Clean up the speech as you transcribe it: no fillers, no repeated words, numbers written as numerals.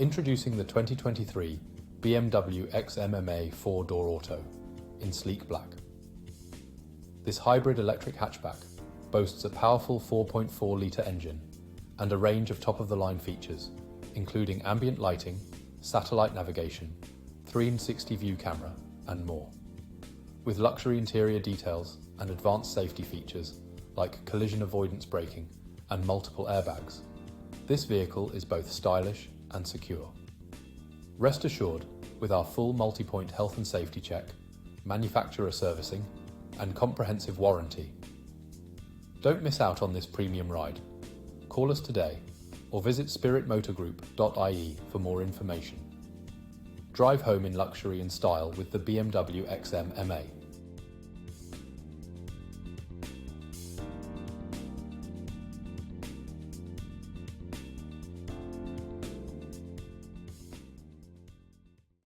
Introducing the 2023 BMW XM MA 4-door auto in sleek black. This hybrid electric hatchback boasts a powerful 4.4 litre engine and a range of top-of-the-line features, including ambient lighting, satellite navigation, 360 view camera, and more. With luxury interior details and advanced safety features like collision avoidance braking and multiple airbags, this vehicle is both stylish and secure. Rest assured, with our full multi-point health and safety check, manufacturer servicing, and comprehensive warranty. Don't miss out on this premium ride. Call us today or visit spiritmotorgroup.ie for more information. Drive home in luxury and style with the BMW XM MA.